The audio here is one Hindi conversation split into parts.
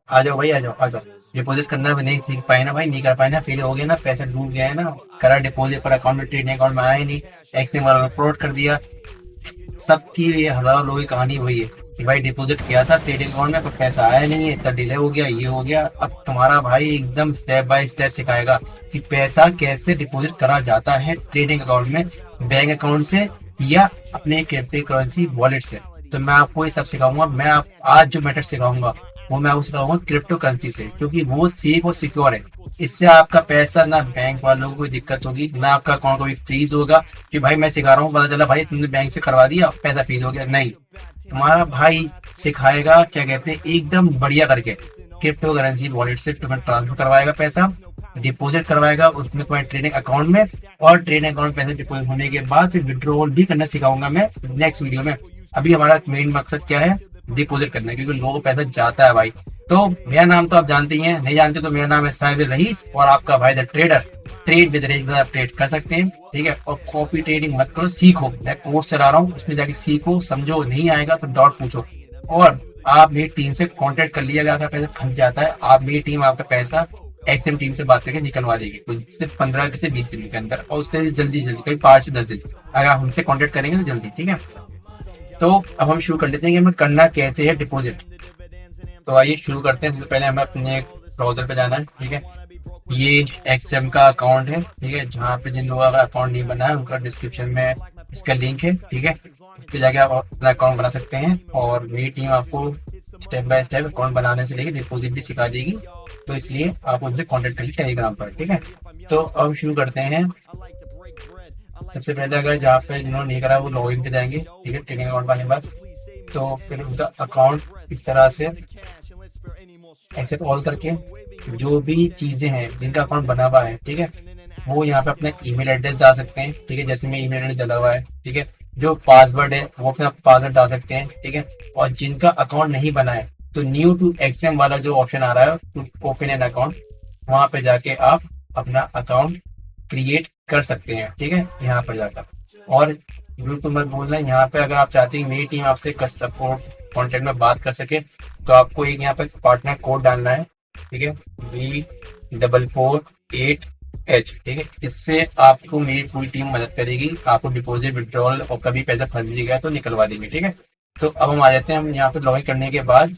आ जाओ भाई, आ जाओ आ जाओ। डिपॉजिट करना भी नहीं सीख पाए ना भाई, नहीं कर पाए ना, फेल हो गए ना, पैसा डूब गया है ना। करा डिपॉजिट पर अकाउंट में, ट्रेडिंग अकाउंट में आया ही नहीं। एक्सिम वाला फ्रॉड कर दिया। सबकी ये हजारों लोगों की कहानी वही है कि भाई डिपॉजिट किया था ट्रेडिंग अकाउंट में पर पैसा आया नहीं है, इतना डिले हो गया, ये हो गया। अब तुम्हारा भाई एकदम स्टेप बाय स्टेप सिखाएगा कि पैसा कैसे डिपॉजिट करा जाता है ट्रेडिंग अकाउंट में, बैंक अकाउंट से या अपने क्रिप्टो करेंसी वॉलेट से। तो मैं आपको ये सब सिखाऊंगा। मैं आप आज जो मेथड सिखाऊंगा वो मैं आपको सिखाऊंगा क्रिप्टो करेंसी से, क्योंकि वो सेफ और सिक्योर है। इससे आपका पैसा ना बैंक वालों को कोई दिक्कत होगी, ना आपका अकाउंट कभी फ्रीज होगा कि भाई मैं सिखा रहा हूँ, पता चला भाई तुमने बैंक से करवा दिया पैसा फ्रीज हो गया, नहीं। तुम्हारा भाई सिखाएगा क्या कहते हैं एकदम बढ़िया करके, क्रिप्टो करेंसी वॉलेट से तुम्हें ट्रांसफर करवाएगा पैसा, डिपॉजिट करवाएगा उसमें तुम्हारे ट्रेडिंग अकाउंट में। और ट्रेडिंग अकाउंट पैसे डिपॉजिट होने के बाद फिर विड्रॉल भी करना सिखाऊंगा मैं नेक्स्ट वीडियो में। अभी हमारा मेन मकसद क्या है, डिपॉजिट करना है, क्योंकि लोगों को पैसा जाता है भाई। तो मेरा नाम तो आप जानते ही हैं, नहीं जानते तो मेरा नाम है साहिब रईस और आपका भाई the trader. Trade with rice आप ट्रेड कर सकते हैं, ठीक है। और कॉपी ट्रेडिंग मत करो, सीखो। मैं कोर्स चला रहा हूँ, उसमें जाके सीखो, समझो, नहीं आएगा तो डॉट पूछो। और आप मेरी टीम से कांटेक्ट कर लिया, अगर पैसा फंस जाता है आप, मेरी टीम आपका पैसा एक्सएम टीम से बात करके निकलवा देगी, कुछ सिर्फ 15 से 20 दिन के अंदर, और उससे जल्दी जल्दी कहीं 5 से 10 दिन अगर आप हमसे कांटेक्ट करेंगे तो जल्दी, ठीक है। तो अब हम शुरू कर लेते हैं कि हमें करना कैसे है डिपॉजिट। तो आइए शुरू करते हैं। सबसे पहले हमें अपने ब्राउजर पे जाना है, ठीक है। ये एक्सएम का अकाउंट है, ठीक है, जहाँ पे जिन लोगों का अकाउंट नहीं बना है उनका डिस्क्रिप्शन में इसका लिंक है, ठीक है। उस पर जाके आप अपना अकाउंट बना सकते हैं, और मेरी टीम आपको स्टेप बाय स्टेप अकाउंट बनाने से लेकर डिपॉजिट भी सिखा देगी। तो इसलिए आप उनसे कॉन्टेक्ट करिए टेलीग्राम पर, ठीक है। तो अब शुरू करते हैं। सबसे पहले अगर जहाँ पे जिन्होंने नहीं करा वो लॉगिन पे जाएंगे, ठीक है, ट्रेडिंग अकाउंट बनाने के बाद। तो फिर उनका अकाउंट इस तरह से एक्सेप्ट ऑल करके जो भी चीजें हैं जिनका अकाउंट बना हुआ है, ठीक है, वो यहाँ पे अपना ईमेल एड्रेस डाल सकते हैं, ठीक है, जैसे मैं ईमेल एड्रेस डाला हुआ है, ठीक है। जो पासवर्ड है वो अपना पासवर्ड डाल सकते हैं, ठीक है। और जिनका अकाउंट नहीं बना है तो न्यू टू एक्सएम वाला जो ऑप्शन आ रहा है टू ओपन एन अकाउंट, वहां पे जाके आप अपना अकाउंट क्रिएट कर सकते हैं, ठीक है, यहाँ पर जाकर। और यूट्यूब मत बोलना, यहाँ पे अगर आप चाहते हैं मेरी टीम आपसे सपोर्ट कॉन्टेक्ट में बात कर सके तो आपको एक यहाँ पे पार्टनर कोड डालना है, ठीक है, V4448H, ठीक है। इससे आपको मेरी पूरी टीम मदद करेगी, आपको डिपॉजिट विड्रॉल और कभी पैसा फंस भी गया तो निकलवा देंगे, ठीक है। तो अब हम आ जाते हैं, हम यहाँ पे लॉगिन करने के बाद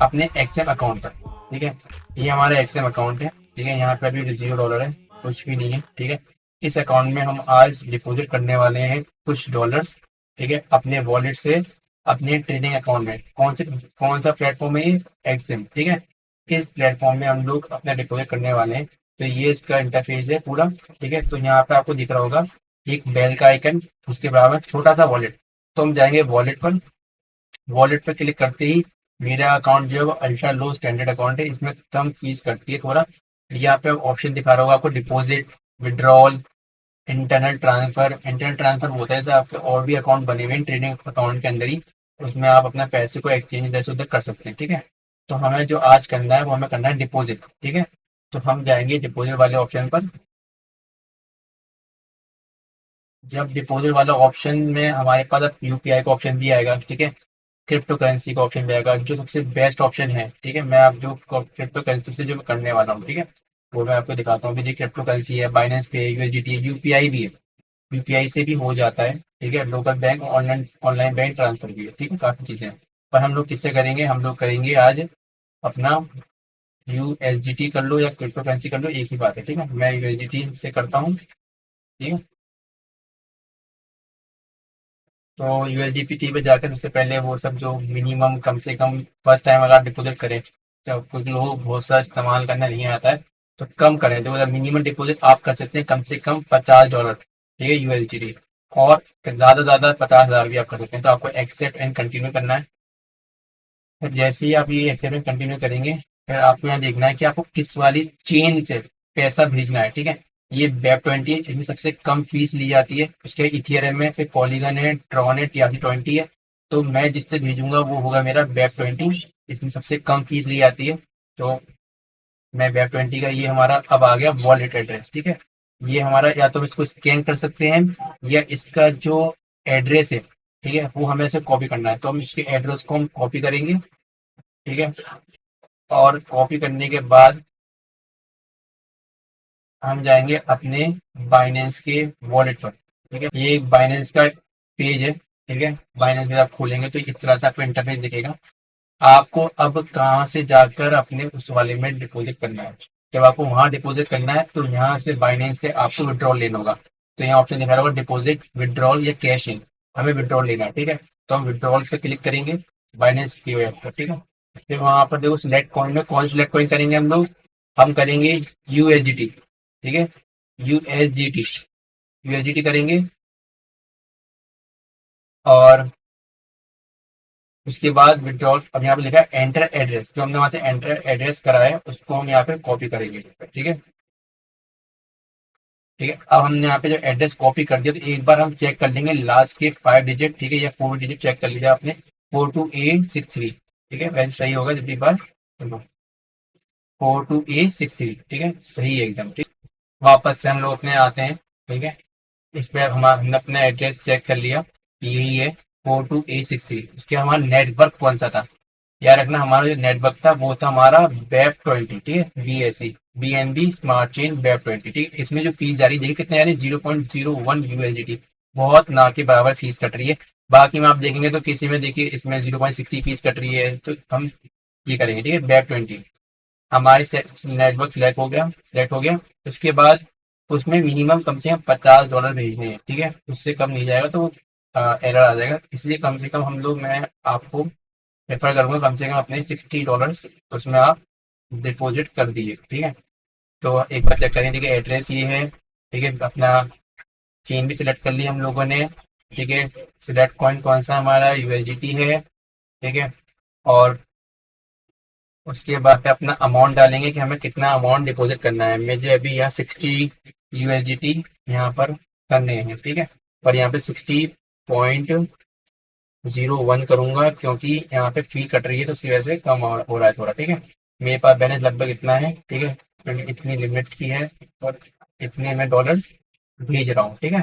अपने एक्सएम अकाउंट पर, ठीक है। ये हमारा एक्सएम अकाउंट है, ठीक है, यहाँ पे अभी $0 है, कुछ भी नहीं है, ठीक है। इस अकाउंट में हम आज डिपॉजिट करने वाले हैं कुछ डॉलर्स, ठीक है, अपने वॉलेट से अपने ट्रेडिंग अकाउंट में। कौन सा प्लेटफॉर्म है ये, एक्सएम, ठीक है। इस प्लेटफॉर्म में हम लोग अपना डिपॉजिट करने वाले हैं। तो ये इसका इंटरफेस है पूरा, ठीक है। तो यहाँ पे आपको दिख रहा होगा एक बेल का आइकन, उसके बराबर छोटा सा वॉलेट। तो हम जाएंगे वॉलेट पर। वॉलेट पे क्लिक करते ही मेरा अकाउंट जो है वो अल्ट्रा लो स्टैंडर्ड अकाउंट है, इसमें कम फीस कटती है थोड़ा। यहाँ पे ऑप्शन दिखा रहा होगा आपको डिपॉजिट, विड्रॉल, इंटरनल ट्रांसफर होता है जैसे आपके और भी अकाउंट बने हुए हैं ट्रेडिंग अकाउंट के अंदर ही, उसमें आप अपना पैसे को एक्सचेंज इधर से उधर कर सकते हैं, ठीक है। तो हमें जो आज करना है वो हमें करना है डिपॉजिट, ठीक है। तो हम जाएंगे डिपॉजिट वाले ऑप्शन पर। जब डिपॉजिट वाला ऑप्शन में हमारे पास अब यूपीआई का ऑप्शन भी आएगा, ठीक है, क्रिप्टो करेंसी का ऑप्शन भी आएगा, जो सबसे बेस्ट ऑप्शन है, ठीक है। मैं आप जो क्रिप्टो करेंसी से जो मैं करने वाला हूँ, ठीक है, वो मैं आपको दिखाता हूँ। अभी क्रिप्टो करेंसी है, बाइनेंस पे, यूएसडीटी है, यूपीआई भी है। यूपीआई से भी हो जाता है, ठीक है, local bank, online online bank transfer भी है, ठीक है, काफ़ी चीज़ें हैं। पर हम लोग किससे करेंगे, हम लोग करेंगे आज अपना यूएसडीटी कर लो या क्रिप्टो करेंसी कर लो, एक ही बात है, ठीक है। मैं यूएसडीटी से करता हूँ, ठीक है। तो यूएसडीटी पे जाकर सबसे पहले वो सब जो मिनिमम, कम से कम फर्स्ट टाइम अगर आप डिपॉजिट करें, जब कुछ लोगों को बहुत सा इस्तेमाल करना नहीं आता है, तो कम करें। तो मिनिमम डिपॉजिट आप कर सकते हैं कम से कम $50, ठीक है, यूएसडीटी। और ज़्यादा 50,000 भी आप कर सकते हैं। तो आपको एक्सेप्ट एंड कंटिन्यू करना है। फिर जैसे ही आप ये एक्सेप्ट एंड कंटिन्यू करेंगे, फिर आपको यहाँ देखना है कि आपको किस वाली चेन से पैसा भेजना है, ठीक है। ये वेब 20 है, इसमें सबसे कम फीस ली जाती है। उसके इथेरियम में फिर पॉलीगन है, ट्रॉन है, TRC20 है। तो मैं जिससे भेजूंगा वो होगा मेरा वेब 20, इसमें सबसे कम फीस ली जाती है। तो मैं वेब 20 का, ये हमारा अब आ गया वॉलेट एड्रेस, ठीक है। ये हमारा, या तो हम इसको स्कैन कर सकते हैं या इसका जो एड्रेस है, ठीक है, वो हमें से कॉपी करना है। तो हम इसके एड्रेस को हम कॉपी करेंगे, ठीक है। और कॉपी करने के बाद हम जाएंगे अपने बाइनेंस के वॉलेट पर। ठीक है, ये बाइनेंस का पेज है। ठीक है, बाइनेंस में आप खोलेंगे तो इस तरह से आपको इंटरफेस दिखेगा। आपको अब कहाँ से जाकर अपने उस वाले में डिपॉजिट करना है। जब आपको वहां डिपॉजिट करना है तो यहाँ से बाइनेंस से आपको विड्रॉल लेना होगा। तो यहाँ ऑप्शन दिखा रहा होगा डिपॉजिट, विड्रॉल या कैश इन। हमें विड्रॉल लेना है। ठीक है, तो हम विड्रॉल पे क्लिक करेंगे बाइनेंस की वेब पर। ठीक है, फिर वहां पर देखो सिलेक्ट कॉइन में कौन सिलेक्ट कॉइन करेंगे हम लोग। हम करेंगे यूएसडीटी। ठीक है, यूएसडीटी, यूएसडीटी करेंगे। और उसके बाद विड्रॉल, अब यहाँ पे लिखा है एंटर एड्रेस, जो हमने वहां से एंटर एड्रेस करा है उसको हम यहाँ पे कॉपी करेंगे। ठीक है, ठीक है, अब हमने यहाँ पे जो एड्रेस कॉपी कर दिया तो एक बार हम चेक कर लेंगे लास्ट के 5 डिजिट। ठीक है, या 4 डिजिट चेक कर लीजिए आपने, 42863। ठीक है, वैसे सही होगा जब भी बार 42863। ठीक है, सही है एकदम। ठीक, वापस से हम लोग अपने आते हैं। ठीक है, इस पे हमने अपना एड्रेस चेक कर लिया, यही है 42863। इसके हमारा नेटवर्क कौन सा था, याद रखना हमारा जो नेटवर्क था वो था हमारा वेब 20। ठीक है, BNB स्मार्ट चेन वेब 20। ठीक है, इसमें जो फीस जा रही है देखिए कितने आ रही है, 0.01 USDT। बहुत ना के बराबर फीस कट रही है। बाकी में आप देखेंगे तो किसी में देखिए इसमें 0.60 फीस कट रही है। तो हम ये करेंगे। ठीक है, वेब 20 हमारे नेटवर्क सिलेक्ट हो गया। उसके बाद उसमें मिनिमम कम से कम $50 भेजने हैं। ठीक है, उससे कम नहीं जाएगा तो एरर आ जाएगा। इसलिए कम से कम हम लोग, मैं आपको रेफर करूंगा कम से कम अपने $60 उसमें आप डिपॉजिट कर दिए। ठीक है, तो एक बार चेक करें। ठीक है, एड्रेस ये है। ठीक है, अपना चेन भी सिलेक्ट कर लिया हम लोगों ने। ठीक है, सिलेक्ट कॉइन कौन सा हमारा यूएसडीटी है। ठीक है, और उसके बाद पे अपना अमाउंट डालेंगे कि हमें कितना अमाउंट डिपॉजिट करना है। मुझे अभी यहाँ 60 USDT यहाँ पर करने हैं। ठीक है, पर यहाँ पे 60.01 करूंगा क्योंकि यहाँ पे फी कट रही है तो उसकी वजह से कम हो रहा है थोड़ा। ठीक है, मेरे पास बैलेंस लगभग इतना है। ठीक है, मैंने इतनी लिमिट की है और इतने में डॉलर्स भेज रहा हूँ। ठीक है,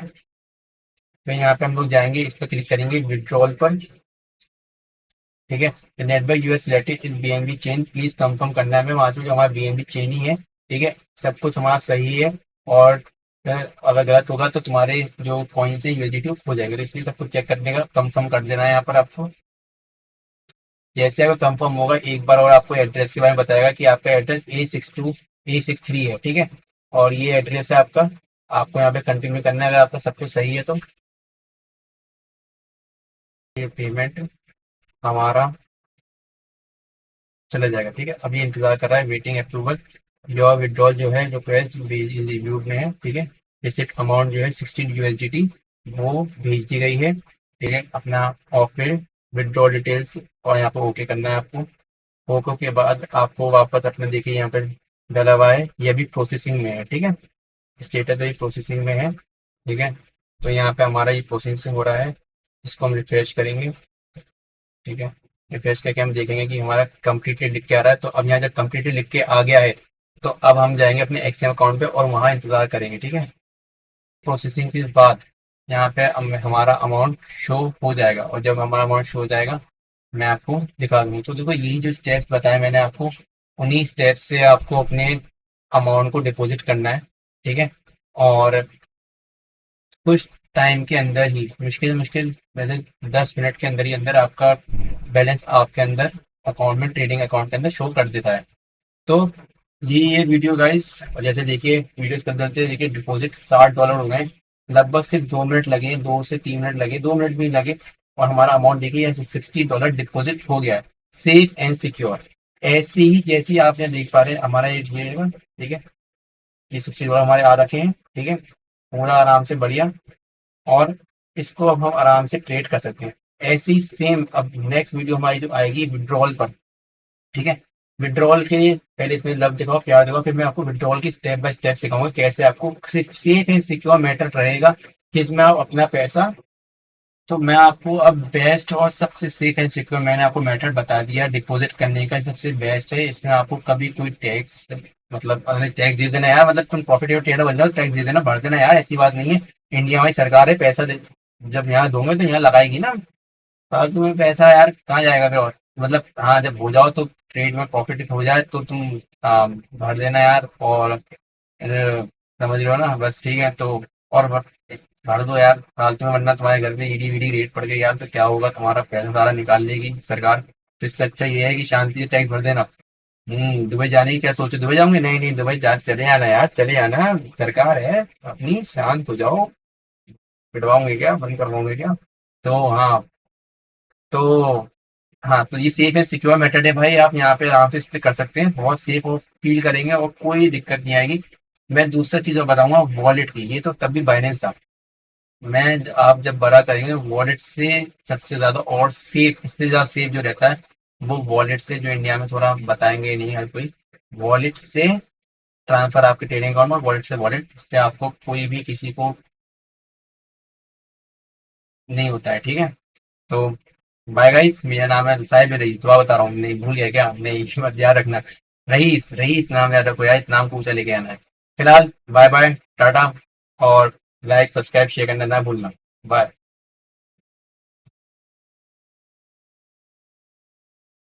फिर यहाँ पे हम लोग जाएंगे, इस पर क्लिक करेंगे विड्रॉल पर। ठीक है, net by US selected in BNB chain, please confirm करना है हमें वहां से जो हमारा BNB चेन ही है। ठीक है, सब कुछ हमारा सही है। और अगर गलत होगा तो तुम्हारे जो कॉइन से यूएसडीटी हो जाएंगे। तो इसलिए सब कुछ चेक करने का कंफर्म कर देना है यहाँ पर आपको। जैसे अगर कंफर्म होगा एक बार और आपको एड्रेस के बारे में बताएगा कि आपका एड्रेस A63 है। ठीक है, और ये एड्रेस है आपका। आपको यहाँ पे कंटिन्यू करना है अगर आपका सब कुछ सही है तो। ये पेमेंट हमारा चला जाएगा। ठीक है, अभी इंतजार कर रहा है, वेटिंग अप्रूवल। योर विड्रॉल जो है रिक्वेस्ट रिव्यू में है। ठीक है, रिसिप्ट अमाउंट जो है 16 USDT वो भेज दी गई है। ठीक है, अपना और फिर विड्रॉल डिटेल्स और यहाँ पे ओके करना है आपको। ओके के बाद आपको वापस अपने देखिए यहाँ पे डला हुआ है, ये अभी प्रोसेसिंग में है। ठीक है, स्टेटस अभी प्रोसेसिंग में है। ठीक है, तो यहाँ पे हमारा ये प्रोसेसिंग हो रहा है, इसको हम रिफ्रेश करेंगे। ठीक है, रिफ्रेश करके हम देखेंगे कि हमारा कंप्लीटली लिख के आ रहा है। तो अब यहाँ जब कंप्लीटली लिख के आ गया है तो अब हम जाएंगे अपने एक्सएम अकाउंट पे और वहाँ इंतजार करेंगे। ठीक है, प्रोसेसिंग के बाद यहाँ पे हमारा अमाउंट शो हो जाएगा और जब हमारा अमाउंट शो हो जाएगा मैं आपको दिखा दूंगी। तो देखो यही जो स्टेप्स बताए मैंने आपको, उन्हीं स्टेप्स से आपको अपने अमाउंट को डिपॉजिट करना है। ठीक है, और कुछ टाइम के अंदर ही, मुश्किल मुश्किल वैसे 10 मिनट के अंदर ही अंदर आपका बैलेंस आपके अंदर अकाउंट में, ट्रेडिंग अकाउंट के अंदर शो कर देता है। तो ये वीडियो गाइस, और जैसे देखिए वीडियो के अंदर से देखिए डिपॉजिट $60 हो गए। लगभग सिर्फ 2 मिनट लगे, 2 से 3 मिनट लगे, 2 मिनट भी लगे और हमारा अमाउंट देखिए $60 डिपॉजिट हो गया है, सेफ एंड सिक्योर। ऐसे ही जैसे आपने देख पा रहे हैं हमारा ये ठीक है, ये $60 हमारे आ रखे हैं। ठीक है, पूरा आराम से बढ़िया। और इसको अब हम आराम से ट्रेड कर सकते हैं। ऐसी सेम अब नेक्स्ट वीडियो हमारी जो आएगी विड्रॉल पर। ठीक है, विड्रॉल के लिए पहले इसमें लव दिखाओ, प्यार दिखाओ, फिर मैं आपको विड्रॉल की स्टेप बाय स्टेप सिखाऊंगा कैसे आपको सिर्फ सेफ एंड सिक्योर मेथड रहेगा जिसमें आप अपना पैसा। तो मैं आपको अब बेस्ट और सबसे सेफ एंड सिक्योर मैंने आपको मेथड बता दिया डिपॉजिट करने का, सबसे बेस्ट है। इसमें आपको कभी कोई टैक्स, मतलब अगर टैक्स दे देना यार, मतलब तुम प्रॉफिट और ट्रेडर बन जाओ, टैक्स दे देना, भर देना यार, ऐसी बात नहीं है। इंडिया में सरकार है, पैसा दे, जब यहाँ दोगे तो यहाँ लगाएगी ना। फालतू में पैसा यार कहाँ जाएगा फिर। और मतलब हाँ, जब हो जाओ तो ट्रेड में प्रॉफिट हो जाए तो तुम भर देना यार। और समझ रहे हो ना, बस ठीक है तो। और भर दो यार फालतू में, वरना तुम्हारे घर में ईडी वीडी रेट पड़ गई यार तो क्या होगा, तुम्हारा पैसा सारा निकाल लेगी सरकार। तो इससे अच्छा ये है कि शांति से टैक्स भर देना। दुबई जाने की क्या सोचो, दुबई जाओगे? नहीं नहीं, दुबई जा चले आना यार, चले आना। सरकार है अपनी, शांत हो जाओ। पिटवाओगे क्या, बंद करवाओगे क्या? तो हाँ। तो हाँ, तो ये सेफ एंड सिक्योर मेथड है भाई, आप यहाँ पे आराम से इसे कर सकते हैं, बहुत सेफ और फील करेंगे और कोई दिक्कत नहीं आएगी। मैं दूसरा चीज और बताऊंगा वॉलेट की, ये तो तब भी बाइनेंस था। आप जब बड़ा करेंगे वॉलेट से सबसे ज्यादा और सेफ, इससे ज्यादा सेफ जो रहता है वो वॉलेट से, जो इंडिया में थोड़ा बताएंगे नहीं हर कोई, वॉलेट से ट्रांसफर आपके ट्रेडिंग अकाउंट में, वॉलेट से वॉलेट, इससे आपको कोई भी किसी को नहीं होता है, ठीक है। तो बाय गाइस, मेरा नाम है साहिब रईस, दुआ बता रहा हूँ, नहीं भूल गया क्या? नहीं मत याद रखना। रईस, रईस नाम याद रखो यार, इस नाम को ऊंचा लेके आना है। फिलहाल बाय बाय, टाटा। और लाइक सब्सक्राइब शेयर करना ना भूलना। बाय।